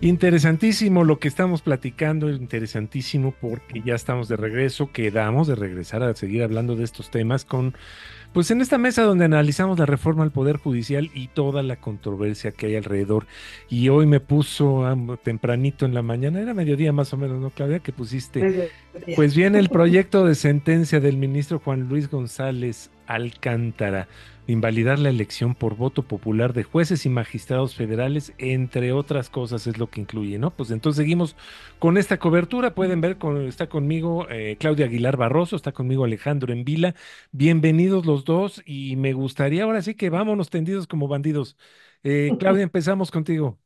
Interesantísimo lo que estamos platicando, interesantísimo porque ya estamos de regreso, quedamos de regresar a seguir hablando de estos temas pues en esta mesa donde analizamos la reforma al Poder Judicial y toda la controversia que hay alrededor. Y hoy me puso tempranito en la mañana, era mediodía más o menos, ¿no, Claudia? Que pusiste, Mediodía. pues viene el proyecto de sentencia del ministro Juan Luis González Alcántara, de invalidar la elección por voto popular de jueces y magistrados federales, entre otras cosas, es lo que incluye, ¿no? Pues entonces seguimos con esta cobertura. Pueden ver, está conmigo Claudia Aguilar Barroso, está conmigo Alejandro Envila. Bienvenidos los dos y me gustaría ahora sí que vámonos tendidos como bandidos. Claudia, empezamos contigo.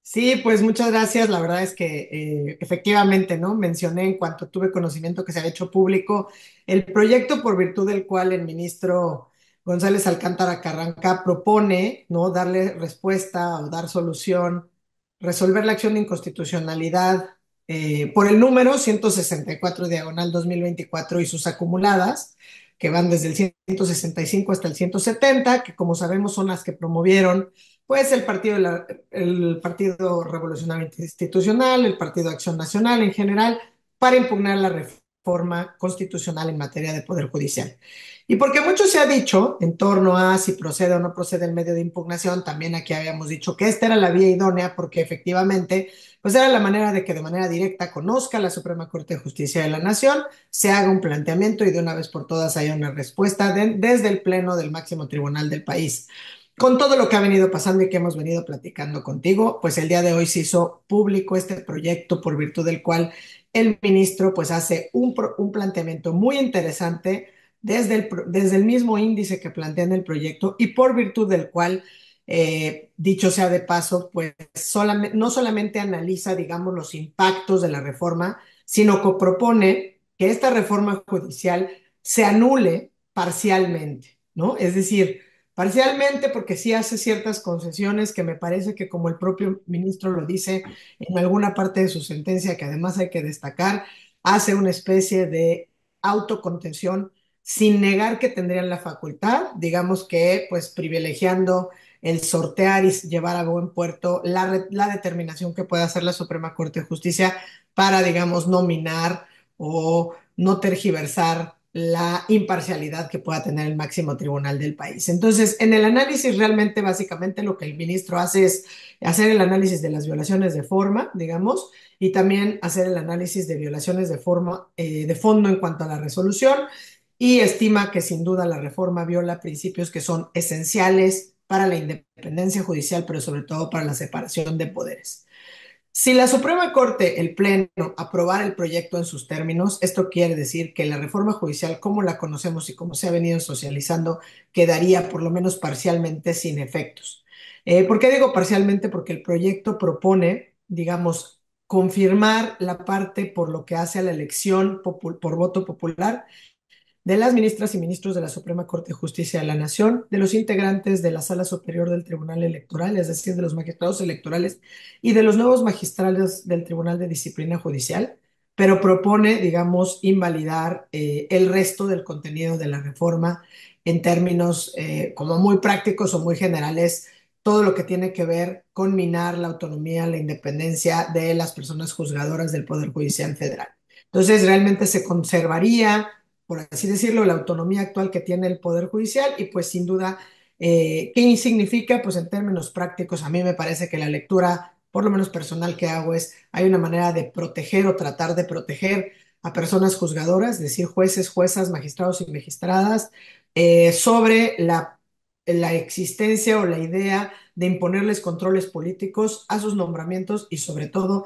Sí, pues muchas gracias. La verdad es que efectivamente, ¿no? Mencioné en cuanto tuve conocimiento que se ha hecho público el proyecto por virtud del cual el ministro González Alcántara Carranca propone, ¿no? Darle respuesta o dar solución, resolver la acción de inconstitucionalidad por el número 164 diagonal 2024 y sus acumuladas, que van desde el 165 hasta el 170, que como sabemos son las que promovieron pues el Partido Revolucionario Institucional, el Partido Acción Nacional en general, para impugnar la reforma constitucional en materia de Poder Judicial. Y porque mucho se ha dicho en torno a si procede o no procede el medio de impugnación, también aquí habíamos dicho que esta era la vía idónea porque efectivamente, pues era la manera de que de manera directa conozca la Suprema Corte de Justicia de la Nación, se haga un planteamiento y de una vez por todas haya una respuesta desde el Pleno del máximo tribunal del país. Con todo lo que ha venido pasando y que hemos venido platicando contigo, pues el día de hoy se hizo público este proyecto por virtud del cual el ministro pues hace un planteamiento muy interesante desde el mismo índice que plantea en el proyecto y por virtud del cual, dicho sea de paso, pues no solamente analiza, digamos, los impactos de la reforma, sino que propone que esta reforma judicial se anule parcialmente, ¿no? Es decir, parcialmente porque sí hace ciertas concesiones que me parece que como el propio ministro lo dice en alguna parte de su sentencia, que además hay que destacar, hace una especie de autocontención sin negar que tendrían la facultad, digamos que pues privilegiando el sortear y llevar a buen puerto la determinación que pueda hacer la Suprema Corte de Justicia para, digamos, nominar o no tergiversar la imparcialidad que pueda tener el máximo tribunal del país. Entonces, en el análisis realmente, básicamente lo que el ministro hace es hacer el análisis de las violaciones de forma, digamos, y también hacer el análisis de violaciones de forma, de fondo en cuanto a la resolución, y estima que sin duda la reforma viola principios que son esenciales para la independencia judicial, pero sobre todo para la separación de poderes. Si la Suprema Corte, el Pleno, aprobara el proyecto en sus términos, esto quiere decir que la reforma judicial, como la conocemos y como se ha venido socializando, quedaría por lo menos parcialmente sin efectos. ¿Por qué digo parcialmente? Porque el proyecto propone, digamos, confirmar la parte por lo que hace a la elección por voto popular de las ministras y ministros de la Suprema Corte de Justicia de la Nación, de los integrantes de la Sala Superior del Tribunal Electoral, es decir, de los magistrados electorales y de los nuevos magistrados del Tribunal de Disciplina Judicial, pero propone, digamos, invalidar el resto del contenido de la reforma en términos como muy prácticos o muy generales, todo lo que tiene que ver con minar la autonomía, la independencia de las personas juzgadoras del Poder Judicial Federal. Entonces, realmente se conservaría, por así decirlo, la autonomía actual que tiene el Poder Judicial y pues sin duda, ¿qué significa? Pues en términos prácticos, a mí me parece que la lectura, por lo menos personal que hago, es, hay una manera de proteger o tratar de proteger a personas juzgadoras, es decir, jueces, juezas, magistrados y magistradas, sobre la existencia o la idea de imponerles controles políticos a sus nombramientos y sobre todo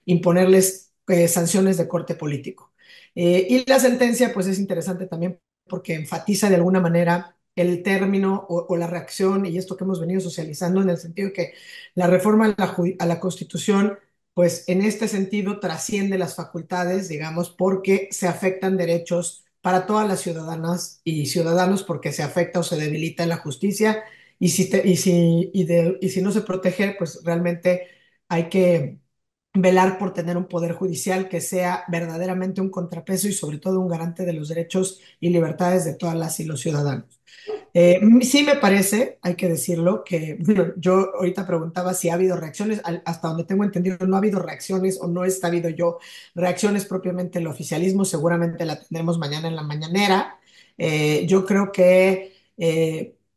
imponerles sanciones de corte político. Y la sentencia, pues es interesante también porque enfatiza de alguna manera el término o la reacción y esto que hemos venido socializando en el sentido de que la reforma a la Constitución, pues en este sentido trasciende las facultades, digamos, porque se afectan derechos para todas las ciudadanas y ciudadanos porque se afecta o se debilita la justicia y si no se protege, pues realmente hay que velar por tener un poder judicial que sea verdaderamente un contrapeso y sobre todo un garante de los derechos y libertades de todas las y los ciudadanos. Sí me parece, hay que decirlo, que bueno, yo ahorita preguntaba si ha habido reacciones, hasta donde tengo entendido no ha habido reacciones o no he sabido yo reacciones propiamente del oficialismo, seguramente la tendremos mañana en la mañanera. Yo creo que,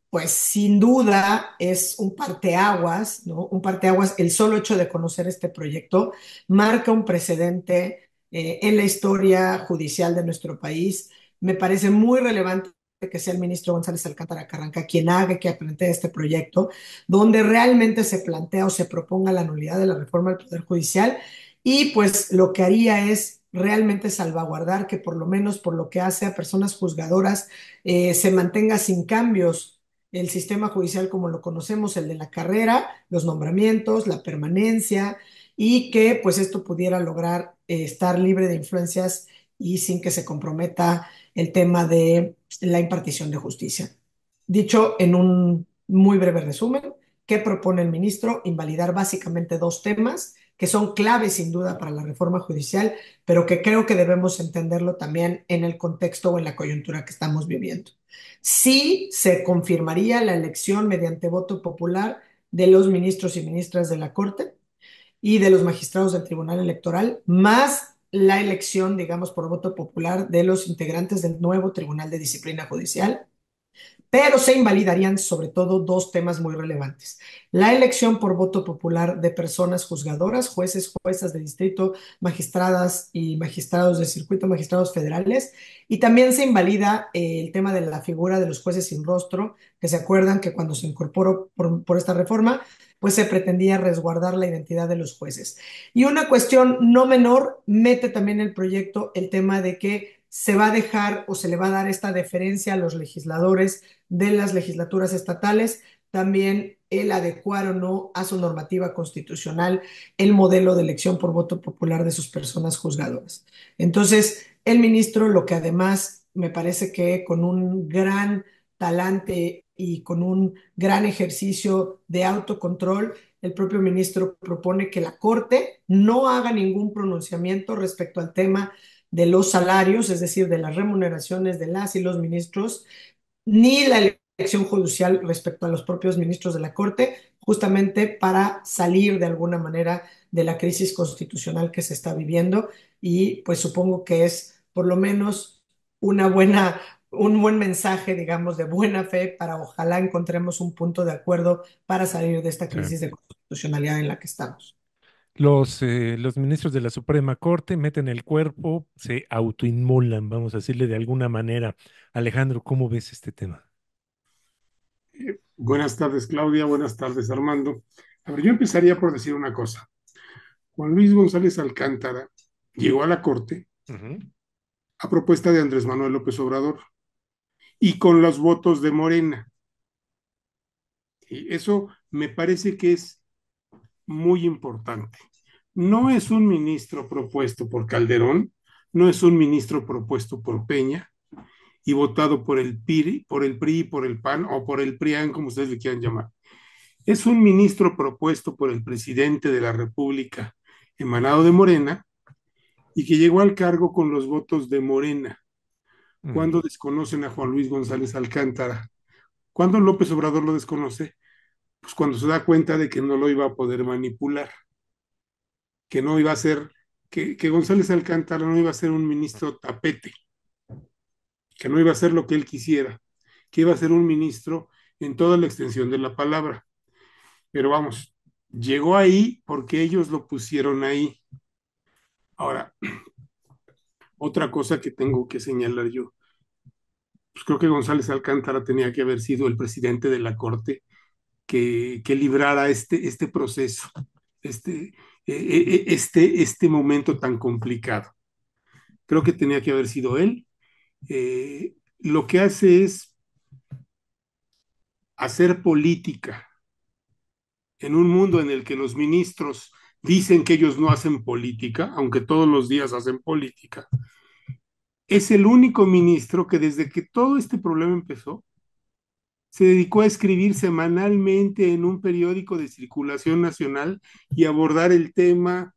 pues sin duda es un parteaguas, ¿no? Un parteaguas, el solo hecho de conocer este proyecto marca un precedente en la historia judicial de nuestro país. Me parece muy relevante que sea el ministro González Alcántara Carranca quien haga que plantee este proyecto, donde realmente se plantea o se proponga la nulidad de la reforma del Poder Judicial y pues lo que haría es realmente salvaguardar que por lo menos por lo que hace a personas juzgadoras se mantenga sin cambios el sistema judicial como lo conocemos, el de la carrera, los nombramientos, la permanencia y que pues esto pudiera lograr estar libre de influencias y sin que se comprometa el tema de la impartición de justicia. Dicho en un muy breve resumen, ¿qué propone el ministro? Invalidar básicamente dos temas que son claves sin duda para la reforma judicial, pero que creo que debemos entenderlo también en el contexto o en la coyuntura que estamos viviendo. Sí se confirmaría la elección mediante voto popular de los ministros y ministras de la Corte, y de los magistrados del Tribunal Electoral, más la elección, digamos, por voto popular de los integrantes del nuevo Tribunal de Disciplina Judicial, pero se invalidarían sobre todo dos temas muy relevantes. La elección por voto popular de personas juzgadoras, jueces, juezas de distrito, magistradas y magistrados de circuito, magistrados federales, y también se invalida el tema de la figura de los jueces sin rostro, que se acuerdan que cuando se incorporó por esta reforma, pues se pretendía resguardar la identidad de los jueces. Y una cuestión no menor, mete también el proyecto el tema de que se va a dejar o se le va a dar esta deferencia a los legisladores de las legislaturas estatales, también el adecuar o no a su normativa constitucional el modelo de elección por voto popular de sus personas juzgadoras. Entonces, el ministro, lo que además me parece que con un gran talante y con un gran ejercicio de autocontrol, el propio ministro propone que la Corte no haga ningún pronunciamiento respecto al tema de los salarios, es decir, de las remuneraciones de las y los ministros, ni la elección judicial respecto a los propios ministros de la Corte, justamente para salir de alguna manera de la crisis constitucional que se está viviendo y pues supongo que es por lo menos una buena, un buen mensaje, digamos, de buena fe para ojalá encontremos un punto de acuerdo para salir de esta Sí. crisis de constitucionalidad en la que estamos. Los ministros de la Suprema Corte meten el cuerpo, se autoinmolan, vamos a decirle de alguna manera. Alejandro, ¿cómo ves este tema? Buenas tardes, Claudia. Buenas tardes, Armando. A ver, yo empezaría por decir una cosa. Juan Luis González Alcántara llegó a la Corte Ujú. a propuesta de Andrés Manuel López Obrador y con los votos de Morena. Y eso me parece que es muy importante. No es un ministro propuesto por Calderón, no es un ministro propuesto por Peña y votado por el PRI, por el PAN o por el PRIAN, como ustedes le quieran llamar. Es un ministro propuesto por el presidente de la República, emanado de Morena, y que llegó al cargo con los votos de Morena. Ujú. Cuando desconocen a Juan Luis González Alcántara, cuando López Obrador lo desconoce, pues cuando se da cuenta de que no lo iba a poder manipular, que no iba a ser, que González Alcántara no iba a ser un ministro tapete, que no iba a ser lo que él quisiera, que iba a ser un ministro en toda la extensión de la palabra. Pero vamos, llegó ahí porque ellos lo pusieron ahí. Ahora, otra cosa que tengo que señalar yo, pues creo que González Alcántara tenía que haber sido el presidente de la Corte que librara este proceso, este, este momento tan complicado. Creo que tenía que haber sido él. Lo que hace es hacer política en un mundo en el que los ministros dicen que ellos no hacen política, aunque todos los días hacen política. Es el único ministro que desde que todo este problema empezó, se dedicó a escribir semanalmente en un periódico de circulación nacional y abordar el tema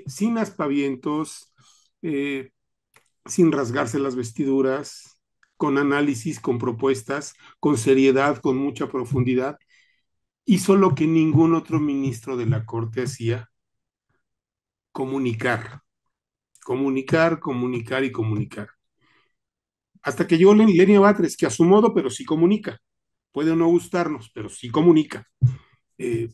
sin aspavientos, sin rasgarse las vestiduras, con análisis, con propuestas, con seriedad, con mucha profundidad, hizo lo que ningún otro ministro de la Corte hacía: comunicar, comunicar, comunicar y comunicar. Hasta que llegó Lenia Batres, que a su modo, pero sí comunica. Puede no gustarnos, pero sí comunica. Eh,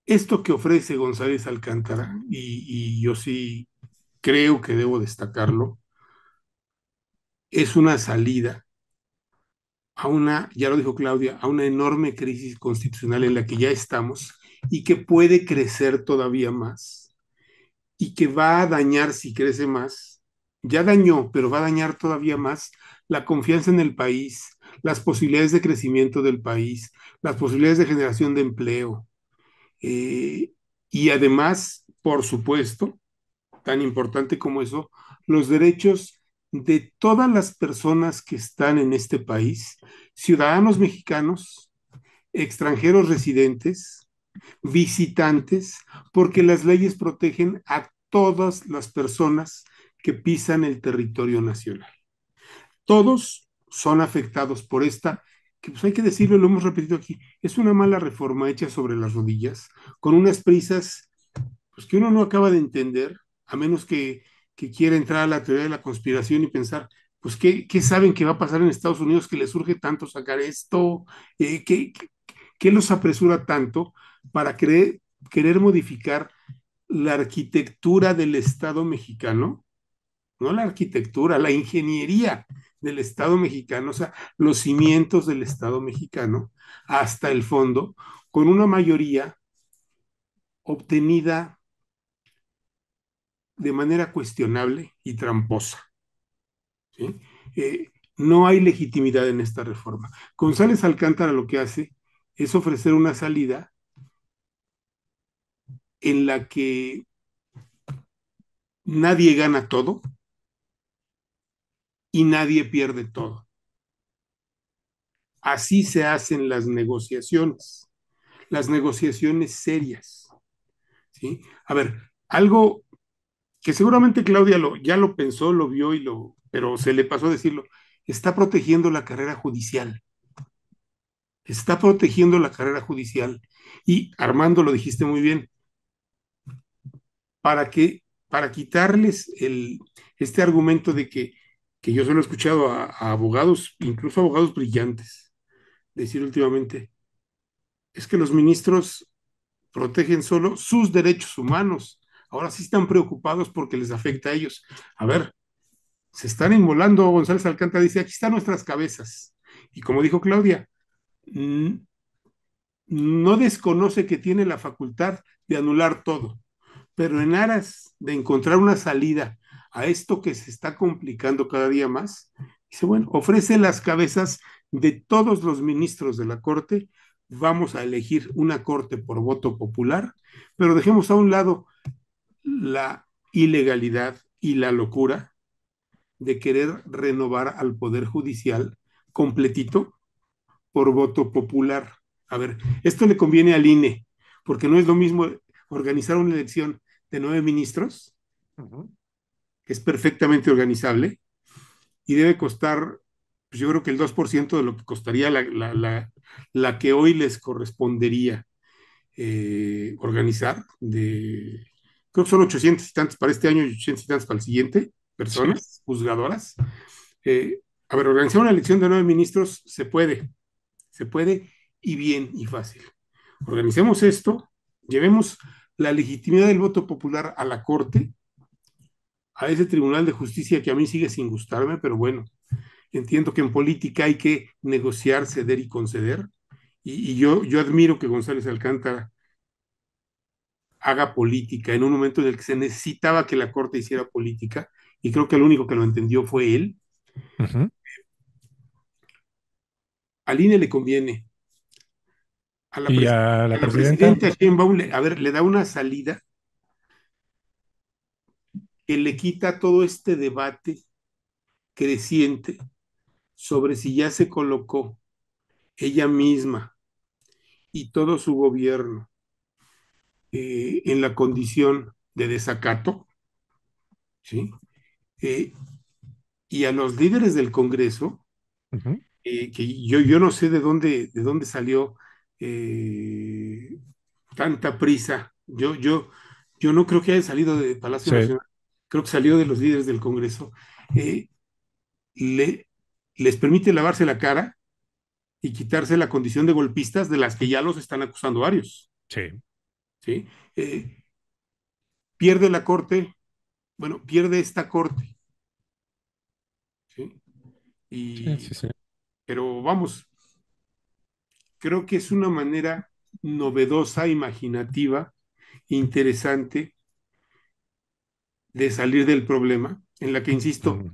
Esto que ofrece González Alcántara, y yo sí creo que debo destacarlo, es una salida a una, ya lo dijo Claudia, a una enorme crisis constitucional en la que ya estamos y que puede crecer todavía más y que va a dañar, si crece más, ya dañó, pero va a dañar todavía más la confianza en el país, las posibilidades de crecimiento del país, las posibilidades de generación de empleo. eh, y además, por supuesto, tan importante como eso, los derechos de todas las personas que están en este país, ciudadanos mexicanos, extranjeros residentes, visitantes, porque las leyes protegen a todas las personas que pisan el territorio nacional. Todos son afectados por esta, que pues hay que decirlo, lo hemos repetido aquí, es una mala reforma hecha sobre las rodillas, con unas prisas pues, que uno no acaba de entender, a menos que quiera entrar a la teoría de la conspiración y pensar, pues, ¿qué saben que va a pasar en Estados Unidos que les surge tanto sacar esto? ¿Qué los apresura tanto para querer modificar la arquitectura del Estado mexicano? No la arquitectura, la ingeniería del Estado mexicano, o sea, los cimientos del Estado mexicano hasta el fondo, con una mayoría obtenida de manera cuestionable y tramposa. ¿Sí? No hay legitimidad en esta reforma. González Alcántara lo que hace es ofrecer una salida en la que nadie gana todo y nadie pierde todo. Así se hacen las negociaciones serias. ¿Sí? A ver, algo que seguramente Claudia ya lo pensó, lo vio pero se le pasó a decirlo, está protegiendo la carrera judicial. Está protegiendo la carrera judicial. Y Armando, lo dijiste muy bien, para quitarles este argumento de que yo solo he escuchado a abogados, incluso abogados brillantes, decir últimamente, es que los ministros protegen solo sus derechos humanos. Ahora sí están preocupados porque les afecta a ellos. A ver, se están inmolando. González Alcántara dice, aquí están nuestras cabezas. Y como dijo Claudia, no desconoce que tiene la facultad de anular todo, pero en aras de encontrar una salida a esto que se está complicando cada día más, dice, bueno, ofrece las cabezas de todos los ministros de la Corte, vamos a elegir una Corte por voto popular, pero dejemos a un lado la ilegalidad y la locura de querer renovar al Poder Judicial completito por voto popular. A ver, esto le conviene al INE, porque no es lo mismo organizar una elección de 9 ministros, Ujú. que es perfectamente organizable, y debe costar, pues yo creo que el 2% de lo que costaría la que hoy les correspondería organizar, creo que son 800 y tantos para este año y 800 y tantos para el siguiente, Sí. personas juzgadoras. Eh, a ver, organizar una elección de 9 ministros se puede y bien y fácil. Organicemos esto, llevemos la legitimidad del voto popular a la Corte, a ese Tribunal de Justicia que a mí sigue sin gustarme, pero bueno, entiendo que en política hay que negociar, ceder y conceder, y yo admiro que González Alcántara haga política en un momento en el que se necesitaba que la Corte hiciera política, y creo que el único que lo entendió fue él. Ujú. Al INE le conviene, ¿Y a a la la presidenta? presidenta Sheinbaum, a ver, le da una salida que le quita todo este debate creciente sobre si ya se colocó ella misma y todo su gobierno en la condición de desacato, ¿sí? Eh, y a los líderes del Congreso, Ujú. que yo no sé de dónde salió eh, tanta prisa. Yo no creo que haya salido de Palacio Sí, Nacional, creo que salió de los líderes del Congreso. Eh, le, Les permite lavarse la cara y quitarse la condición de golpistas de las que ya los están acusando varios. sí, ¿Sí? Pierde la corte, bueno, pierde esta corte. ¿Sí? sí, Y, sí, sí. pero vamos, creo que es una manera novedosa, imaginativa, interesante de salir del problema, en la que, insisto, Ujú.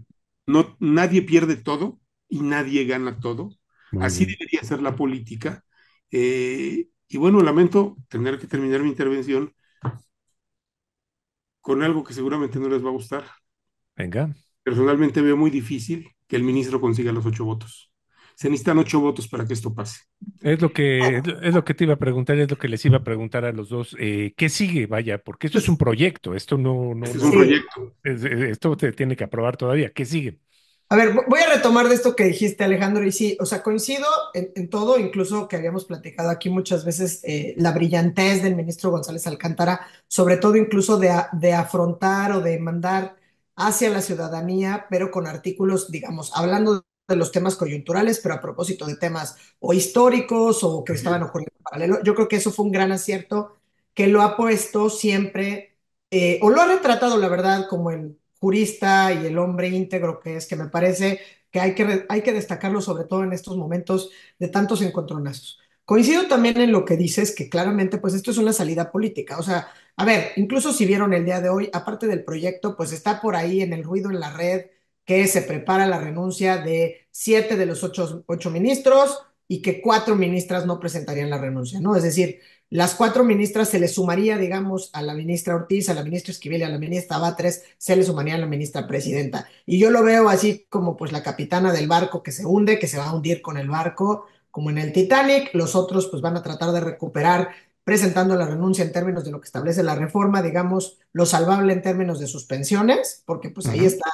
no, nadie pierde todo y nadie gana todo. Muy Así bien. debería ser la política. Y bueno, lamento tener que terminar mi intervención con algo que seguramente no les va a gustar. Venga. Personalmente veo muy difícil que el ministro consiga los 8 votos. Se necesitan 8 votos para que esto pase. Es lo que te iba a preguntar, es lo que les iba a preguntar a los dos. ¿Qué sigue? Vaya, porque esto es un Pues proyecto, esto no, no, Este es un no, sí. proyecto. esto te tiene que aprobar todavía. ¿Qué sigue? A ver, voy a retomar de esto que dijiste, Alejandro, y sí, o sea, coincido en todo, incluso que habíamos platicado aquí muchas veces, la brillantez del ministro González Alcántara, sobre todo incluso de afrontar o de mandar hacia la ciudadanía, pero con artículos, digamos, hablando de los temas coyunturales, pero a propósito de temas o históricos o que Así estaban es. ocurriendo en paralelo. Yo creo que eso fue un gran acierto que lo ha puesto siempre o lo ha retratado, la verdad, como el jurista y el hombre íntegro que es, que me parece que hay que destacarlo sobre todo en estos momentos de tantos encontronazos. Coincido también en lo que dices, que claramente pues esto es una salida política. O sea, a ver, incluso si vieron el día de hoy, aparte del proyecto, pues está por ahí en el ruido en la red que se prepara la renuncia de 7 de los 8 ministros y que 4 ministras no presentarían la renuncia, ¿no? Es decir, las 4 ministras se le sumaría, digamos, a la ministra Ortiz, a la ministra Esquivel y a la ministra Batres, se le sumaría a la ministra presidenta. Y yo lo veo así como pues la capitana del barco que se hunde, que se va a hundir con el barco, como en el Titanic. Los otros pues van a tratar de recuperar presentando la renuncia en términos de lo que establece la reforma, digamos, lo salvable en términos de sus pensiones, porque pues ahí Ujú. está,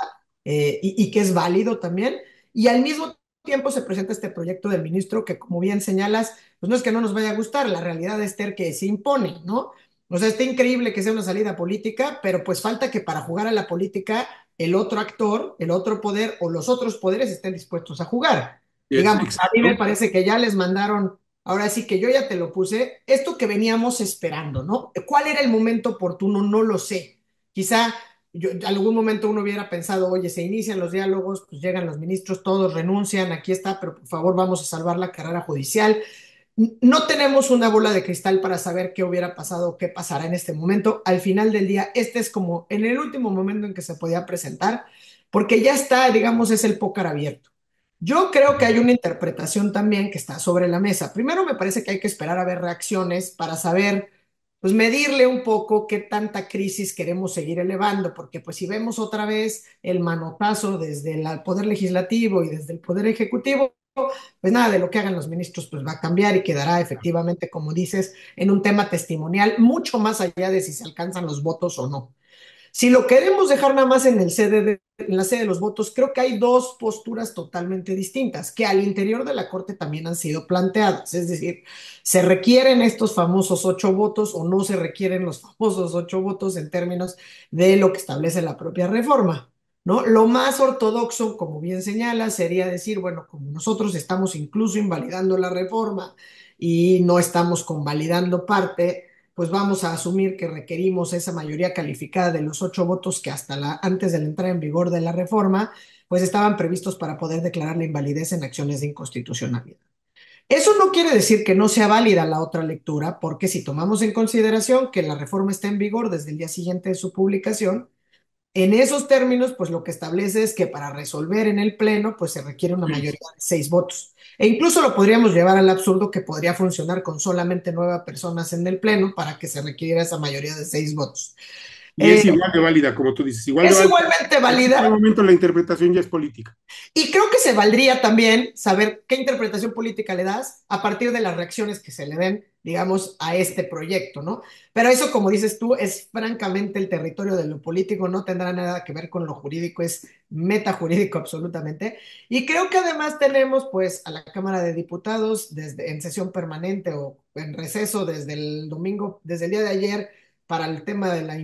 y que es válido también. Y al mismo tiempo se presenta este proyecto del ministro que, como bien señalas, pues no es que no nos vaya a gustar, la realidad es que se impone, ¿no? O sea, está increíble que sea una salida política, pero pues falta que para jugar a la política el otro actor, el otro poder o los otros poderes estén dispuestos a jugar. Es Digamos, a mí me exacto. parece que ya les mandaron, ahora sí que yo ya te lo puse, esto que veníamos esperando, ¿no? ¿Cuál era el momento oportuno? No lo sé. Quizá yo, en algún momento uno hubiera pensado, oye, se inician los diálogos, pues llegan los ministros, todos renuncian, aquí está, pero por favor vamos a salvar la carrera judicial. No tenemos una bola de cristal para saber qué hubiera pasado o qué pasará en este momento. Al final del día, este es como en el último momento en que se podía presentar, porque ya está, digamos, es el pócar abierto. Yo creo que hay una interpretación también que está sobre la mesa. Primero, me parece que hay que esperar a ver reacciones para saber, pues medirle un poco qué tanta crisis queremos seguir elevando, porque pues si vemos otra vez el manotazo desde el Poder Legislativo y desde el Poder Ejecutivo, pues nada de lo que hagan los ministros pues va a cambiar y quedará efectivamente, como dices, en un tema testimonial, mucho más allá de si se alcanzan los votos o no. Si lo queremos dejar nada más en en la sede de los votos, creo que hay dos posturas totalmente distintas, que al interior de la Corte también han sido planteadas. Es decir, ¿se requieren estos famosos 8 votos o no se requieren los famosos 8 votos en términos de lo que establece la propia reforma? ¿No? Lo más ortodoxo, como bien señala, sería decir, bueno, como nosotros estamos incluso invalidando la reforma y no estamos convalidando parte, pues vamos a asumir que requerimos esa mayoría calificada de los 8 votos que antes de la entrada en vigor de la reforma, pues estaban previstos para poder declarar la invalidez en acciones de inconstitucionalidad. Eso no quiere decir que no sea válida la otra lectura, porque si tomamos en consideración que la reforma está en vigor desde el día siguiente de su publicación, en esos términos, pues lo que establece es que para resolver en el Pleno, pues se requiere una Sí. mayoría de 6 votos. E incluso lo podríamos llevar al absurdo que podría funcionar con solamente 9 personas en el Pleno para que se requiera esa mayoría de 6 votos. Y Eh, es igual de válida, como tú dices, igual de es válida. igualmente En este válida momento la interpretación ya es política. y creo que se valdría también saber qué interpretación política le das a partir de las reacciones que se le den digamos, a este proyecto, ¿no? Pero eso, como dices tú, es francamente el territorio de lo político, no tendrá nada que ver con lo jurídico, es metajurídico absolutamente. Y creo que además tenemos pues a la Cámara de Diputados desde, en sesión permanente o en receso desde el domingo, desde el día de ayer, para el tema de la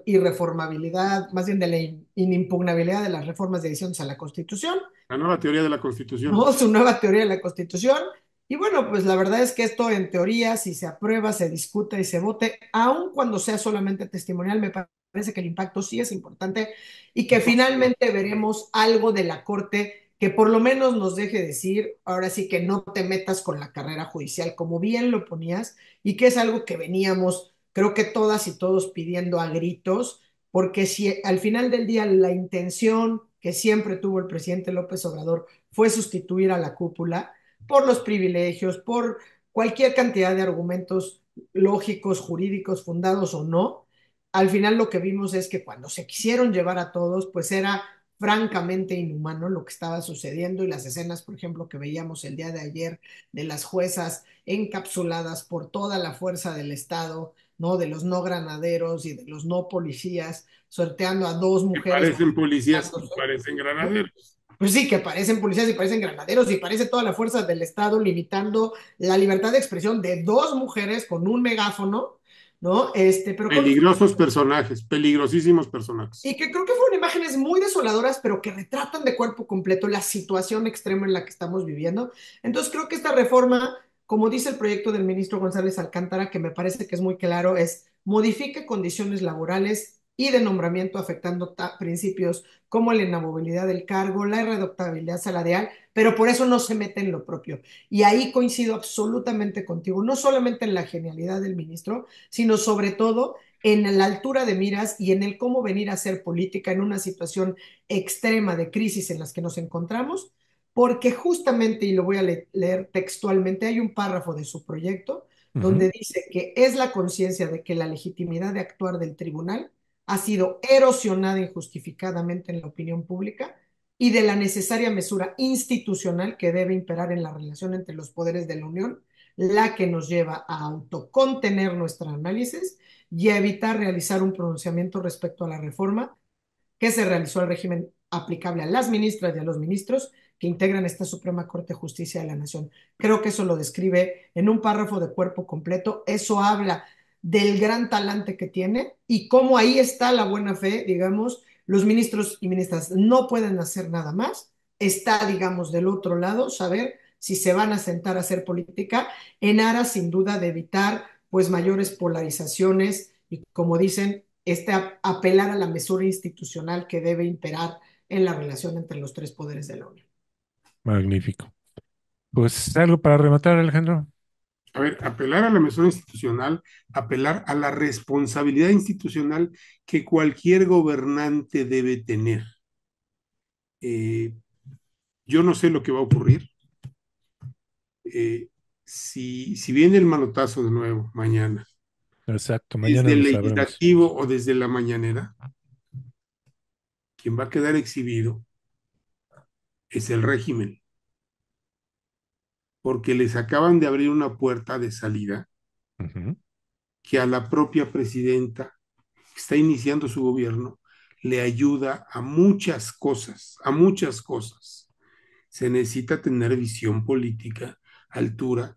irreformabilidad, más bien de la inimpugnabilidad de las reformas de ediciones a la Constitución, La nueva teoría de la Constitución. ¿no? Su nueva teoría de la Constitución. Y bueno, pues la verdad es que esto en teoría, si se aprueba, se discute y se vote, aun cuando sea solamente testimonial, me parece que el impacto sí es importante y que finalmente veremos algo de la Corte que por lo menos nos deje decir, ahora sí que no te metas con la carrera judicial, como bien lo ponías, y que es algo que veníamos, creo que todas y todos pidiendo a gritos, porque si al final del día la intención que siempre tuvo el presidente López Obrador fue sustituir a la cúpula por los privilegios, por cualquier cantidad de argumentos lógicos, jurídicos, fundados o no. Al final lo que vimos es que cuando se quisieron llevar a todos, pues era francamente inhumano lo que estaba sucediendo y las escenas, por ejemplo, que veíamos el día de ayer de las juezas encapsuladas por toda la fuerza del Estado, ¿no? De los no granaderos y de los no policías, sorteando a dos Que mujeres parecen policías y manifestándose, parecen ¿no? granaderos. Pues sí, que parecen policías y parecen granaderos y parece toda la fuerza del Estado limitando la libertad de expresión de dos mujeres con un megáfono, ¿no? Pero con, Peligrosos personajes, peligrosísimos personajes. y que creo que fueron imágenes muy desoladoras, pero que retratan de cuerpo completo la situación extrema en la que estamos viviendo. Entonces creo que esta reforma, como dice el proyecto del ministro González Alcántara, que me parece que es muy claro, es modifique condiciones laborales y de nombramiento afectando principios como la inamovilidad del cargo, la irreductibilidad salarial, pero por eso no se mete en lo propio. Y ahí coincido absolutamente contigo, no solamente en la genialidad del ministro, sino sobre todo en la altura de miras y en el cómo venir a hacer política en una situación extrema de crisis en las que nos encontramos, porque justamente, y lo voy a leer textualmente, hay un párrafo de su proyecto Ujú. donde dice que es la conciencia de que la legitimidad de actuar del tribunal ha sido erosionada injustificadamente en la opinión pública y de la necesaria mesura institucional que debe imperar en la relación entre los poderes de la Unión, la que nos lleva a autocontener nuestro análisis y a evitar realizar un pronunciamiento respecto a la reforma que se realizó al régimen aplicable a las ministras y a los ministros que integran esta Suprema Corte de Justicia de la Nación. Creo que eso lo describe en un párrafo de cuerpo completo. Eso habla del gran talante que tiene y cómo ahí está la buena fe, digamos, los ministros y ministras no pueden hacer nada más. Está, digamos, del otro lado, saber si se van a sentar a hacer política en aras, sin duda, de evitar pues mayores polarizaciones y, como dicen, apelar a la mesura institucional que debe imperar en la relación entre los tres poderes de la Unión. Magnífico. Pues algo para rematar, Alejandro. A ver, apelar a la mesura institucional, apelar a la responsabilidad institucional que cualquier gobernante debe tener. Eh, yo no sé lo que va a ocurrir. Eh, si viene el manotazo de nuevo mañana, Exacto, mañana desde el lo sabremos. legislativo o desde la mañanera, quien va a quedar exhibido es el régimen, porque les acaban de abrir una puerta de salida Ujú. que a la propia presidenta que está iniciando su gobierno le ayuda a muchas cosas, a muchas cosas. Se necesita tener visión política, altura,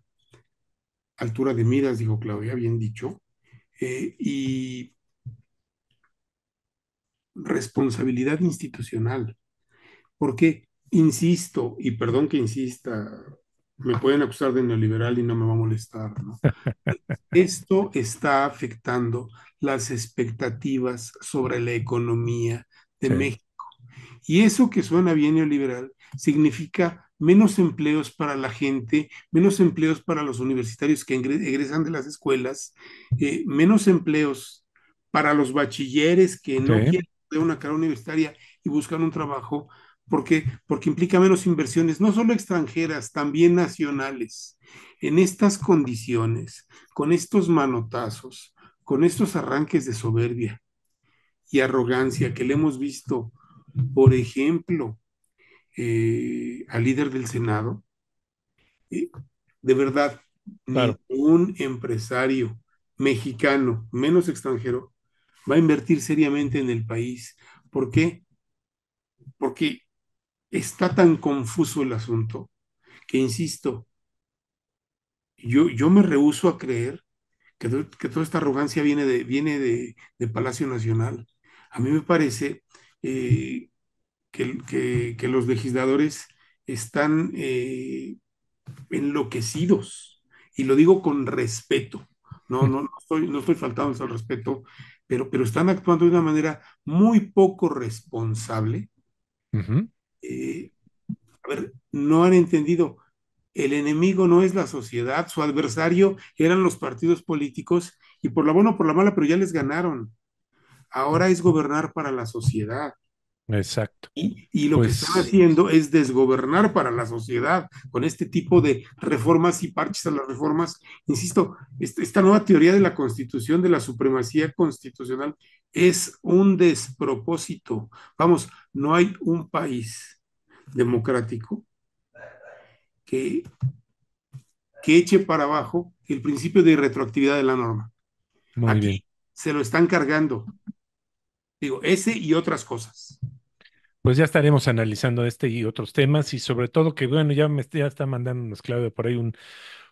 altura de miras, dijo Claudia, bien dicho, y responsabilidad institucional. Porque, insisto, y perdón que insista, me pueden acusar de neoliberal y no me va a molestar, ¿no? Esto está afectando las expectativas sobre la economía de Sí, México. Y eso que suena bien neoliberal significa menos empleos para la gente, menos empleos para los universitarios que egresan de las escuelas, menos empleos para los bachilleres que no sí, quieren de una carrera universitaria y buscan un trabajo, porque implica menos inversiones, no solo extranjeras, también nacionales. En estas condiciones, con estos manotazos, con estos arranques de soberbia y arrogancia que le hemos visto, por ejemplo, al líder del Senado, eh, de verdad, ni claro. un empresario mexicano, menos extranjero, va a invertir seriamente en el país. ¿Por qué? Porque está tan confuso el asunto que, insisto, yo me rehúso a creer que toda esta arrogancia viene de Palacio Nacional. A mí me parece que los legisladores están enloquecidos, y lo digo con respeto. No estoy faltando al respeto, pero están actuando de una manera muy poco responsable. Ujú. Eh, a ver, no han entendido. El enemigo no es la sociedad, su adversario eran los partidos políticos, y por la buena o por la mala, pero ya les ganaron. Ahora es gobernar para la sociedad. Exacto. Y lo que están Pues haciendo es desgobernar para la sociedad con este tipo de reformas y parches a las reformas. Insisto, esta nueva teoría de la Constitución, de la supremacía constitucional, es un despropósito. Vamos, no hay un país democrático que, que eche para abajo el principio de irretroactividad de la norma. muy bien. Aquí se lo están cargando. Digo, ese y otras cosas. Pues ya estaremos analizando este y otros temas y sobre todo que, bueno, ya está mandándonos Claudia por ahí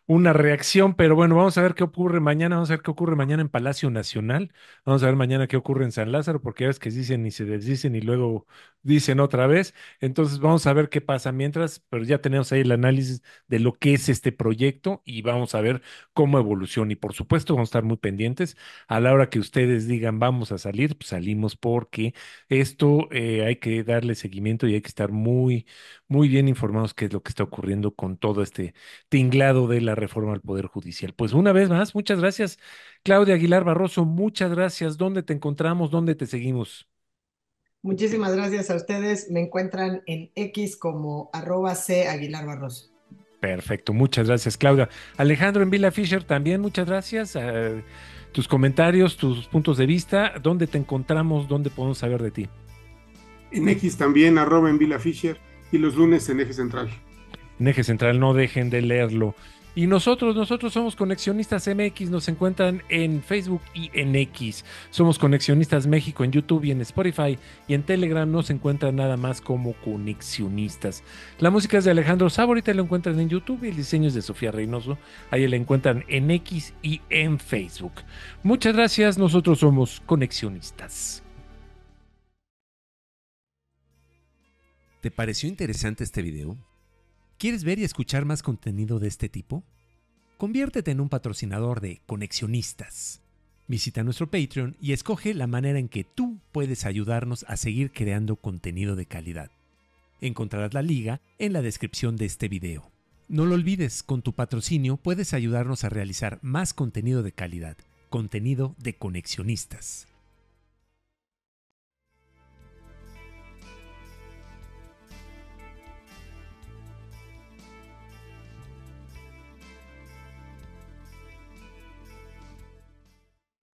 una reacción, pero bueno, vamos a ver qué ocurre mañana, vamos a ver qué ocurre mañana en Palacio Nacional, vamos a ver mañana qué ocurre en San Lázaro, porque ya ves que dicen y se desdicen y luego dicen otra vez, entonces vamos a ver qué pasa mientras, pero ya tenemos ahí el análisis de lo que es este proyecto y vamos a ver cómo evoluciona y por supuesto vamos a estar muy pendientes a la hora que ustedes digan vamos a salir, pues salimos porque esto hay que darle seguimiento y hay que estar muy bien informados qué es lo que está ocurriendo con todo este tinglado de la reforma al Poder Judicial. Pues una vez más, muchas gracias, Claudia Aguilar Barroso, muchas gracias. ¿Dónde te encontramos? ¿Dónde te seguimos? Muchísimas gracias a ustedes. Me encuentran en X como @C Aguilar Barroso. Perfecto, muchas gracias, Claudia. Alejandro en Villa Fisher, también muchas gracias. Tus comentarios, tus puntos de vista, ¿dónde te encontramos? ¿Dónde podemos saber de ti? En X también, @ en Vila Fisher, y los lunes en Eje Central. En Eje Central, no dejen de leerlo. Y nosotros somos Conexionistas MX, nos encuentran en Facebook y en X. Somos Conexionistas México en YouTube y en Spotify. Y en Telegram nos encuentran nada más como Conexionistas. La música es de Alejandro Sabo, ahorita lo encuentran en YouTube y el diseño es de Sofía Reynoso. Ahí la encuentran en X y en Facebook. Muchas gracias, nosotros somos Conexionistas. ¿Te pareció interesante este video? ¿Quieres ver y escuchar más contenido de este tipo? Conviértete en un patrocinador de Conexionistas. Visita nuestro Patreon y escoge la manera en que tú puedes ayudarnos a seguir creando contenido de calidad. Encontrarás la liga en la descripción de este video. No lo olvides, con tu patrocinio puedes ayudarnos a realizar más contenido de calidad, contenido de Conexionistas.